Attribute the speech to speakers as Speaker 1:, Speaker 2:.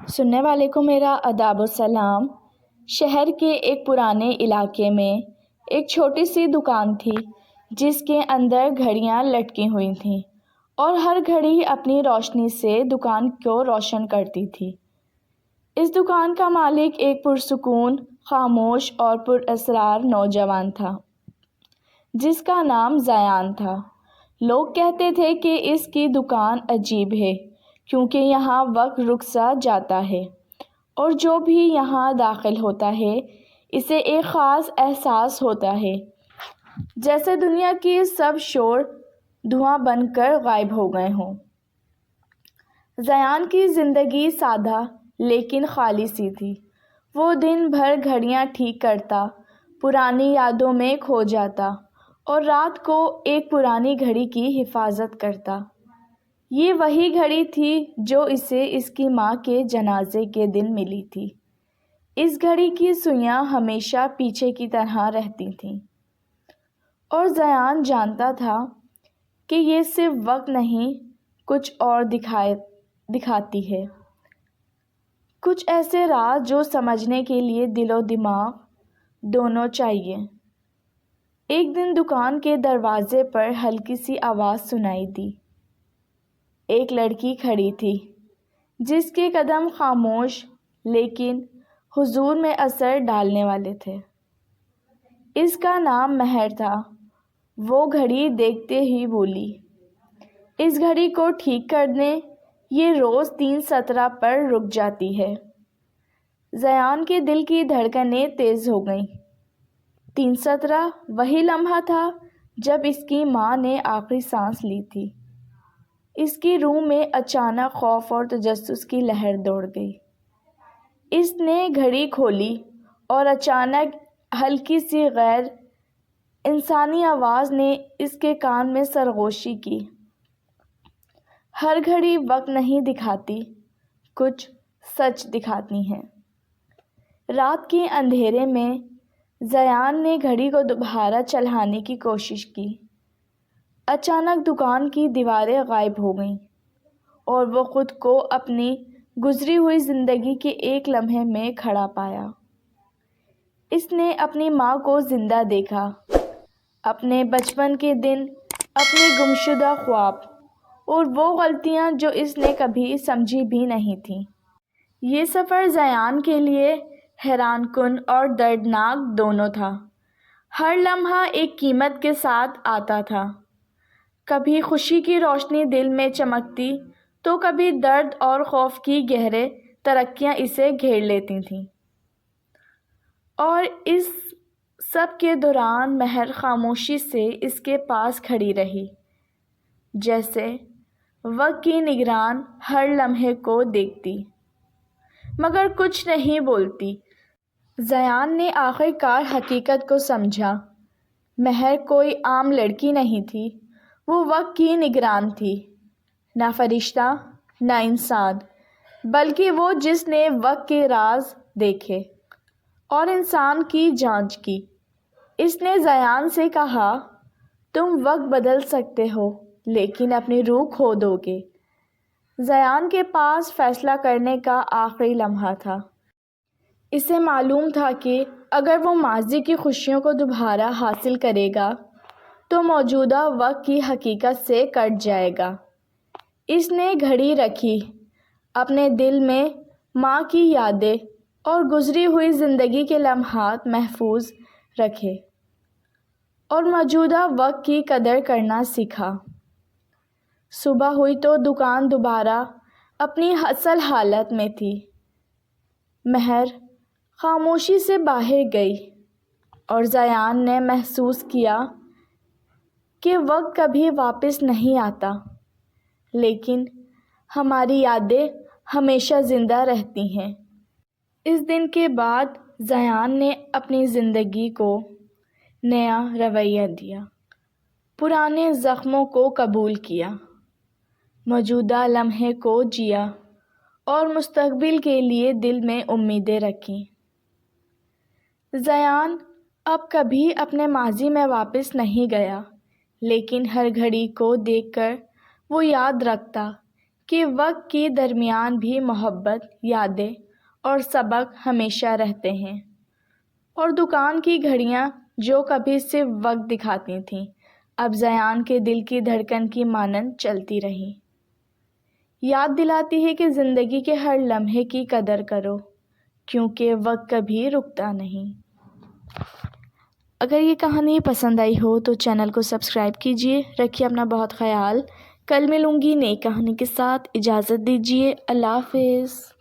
Speaker 1: سننے والے کو میرا آداب و سلام۔ شہر کے ایک پرانے علاقے میں ایک چھوٹی سی دکان تھی جس کے اندر گھڑیاں لٹکی ہوئی تھیں اور ہر گھڑی اپنی روشنی سے دکان کو روشن کرتی تھی۔ اس دکان کا مالک ایک پرسکون، خاموش اور پراسرار نوجوان تھا جس کا نام زیان تھا۔ لوگ کہتے تھے کہ اس کی دکان عجیب ہے کیونکہ یہاں وقت رک سا جاتا ہے اور جو بھی یہاں داخل ہوتا ہے اسے ایک خاص احساس ہوتا ہے، جیسے دنیا کی سب شور دھواں بن کر غائب ہو گئے ہوں۔ زیان کی زندگی سادہ لیکن خالی سی تھی۔ وہ دن بھر گھڑیاں ٹھیک کرتا، پرانی یادوں میں کھو جاتا اور رات کو ایک پرانی گھڑی کی حفاظت کرتا۔ یہ وہی گھڑی تھی جو اسے اس کی ماں کے جنازے کے دن ملی تھی۔ اس گھڑی کی سوئیاں ہمیشہ پیچھے کی طرح رہتی تھیں اور زیان جانتا تھا کہ یہ صرف وقت نہیں، کچھ اور دکھاتی ہے، کچھ ایسے راز جو سمجھنے کے لیے دل و دماغ دونوں چاہیے۔ ایک دن دکان کے دروازے پر ہلکی سی آواز سنائی دی۔ ایک لڑکی کھڑی تھی جس کے قدم خاموش لیکن حضور میں اثر ڈالنے والے تھے۔ اس کا نام مہر تھا۔ وہ گھڑی دیکھتے ہی بولی، اس گھڑی کو ٹھیک کر دیں، یہ روز 3:17 پر رک جاتی ہے۔ زیان کے دل کی دھڑکنیں تیز ہو گئیں۔ 3:17 وہی لمحہ تھا جب اس کی ماں نے آخری سانس لی تھی۔ اس کی روح میں اچانک خوف اور تجسس کی لہر دوڑ گئی۔ اس نے گھڑی کھولی اور اچانک ہلکی سی غیر انسانی آواز نے اس کے کان میں سرگوشی کی۔ ہر گھڑی وقت نہیں دکھاتی، کچھ سچ دکھاتی ہیں۔ رات کے اندھیرے میں زیان نے گھڑی کو دوبارہ چلانے کی کوشش کی۔ اچانک دکان کی دیواریں غائب ہو گئیں اور وہ خود کو اپنی گزری ہوئی زندگی کے ایک لمحے میں کھڑا پایا۔ اس نے اپنی ماں کو زندہ دیکھا، اپنے بچپن کے دن، اپنے گمشدہ خواب اور وہ غلطیاں جو اس نے کبھی سمجھی بھی نہیں تھیں۔ یہ سفر زیان کے لیے حیران کن اور دردناک دونوں تھا۔ ہر لمحہ ایک قیمت کے ساتھ آتا تھا۔ کبھی خوشی کی روشنی دل میں چمکتی تو کبھی درد اور خوف کی گہرے ترکیاں اسے گھیر لیتی تھیں۔ اور اس سب کے دوران مہر خاموشی سے اس کے پاس کھڑی رہی، جیسے وقت کی نگران ہر لمحے کو دیکھتی مگر کچھ نہیں بولتی۔ زیان نے آخر کار حقیقت کو سمجھا۔ مہر کوئی عام لڑکی نہیں تھی، وہ وقت کی نگران تھی، نہ فرشتہ نہ انسان، بلکہ وہ جس نے وقت کے راز دیکھے اور انسان کی جانچ کی۔ اس نے زیان سے کہا، تم وقت بدل سکتے ہو لیکن اپنی روح کھو دو گے۔ زیان کے پاس فیصلہ کرنے کا آخری لمحہ تھا۔ اسے معلوم تھا کہ اگر وہ ماضی کی خوشیوں کو دوبارہ حاصل کرے گا تو موجودہ وقت کی حقیقت سے کٹ جائے گا۔ اس نے گھڑی رکھی، اپنے دل میں ماں کی یادیں اور گزری ہوئی زندگی کے لمحات محفوظ رکھے اور موجودہ وقت کی قدر کرنا سیکھا۔ صبح ہوئی تو دکان دوبارہ اپنی اصل حالت میں تھی۔ مہر خاموشی سے باہر گئی اور زیان نے محسوس کیا کہ وقت کبھی واپس نہیں آتا، لیکن ہماری یادیں ہمیشہ زندہ رہتی ہیں۔ اس دن کے بعد زیان نے اپنی زندگی کو نیا رویہ دیا، پرانے زخموں کو قبول کیا، موجودہ لمحے کو جیا اور مستقبل کے لیے دل میں امیدیں رکھیں۔ زیان اب کبھی اپنے ماضی میں واپس نہیں گیا، لیکن ہر گھڑی کو دیکھ کر وہ یاد رکھتا کہ وقت کے درمیان بھی محبت، یادیں اور سبق ہمیشہ رہتے ہیں، اور دکان کی گھڑیاں جو کبھی صرف وقت دکھاتی تھیں اب زیان کے دل کی دھڑکن کی مانند چلتی رہیں، یاد دلاتی ہے کہ زندگی کے ہر لمحے کی قدر کرو کیونکہ وقت کبھی رکتا نہیں۔ اگر یہ کہانی پسند آئی ہو تو چینل کو سبسکرائب کیجیے۔ رکھیے اپنا بہت خیال۔ کل ملوں گی نئی کہانی کے ساتھ، اجازت دیجیے، اللہ حافظ۔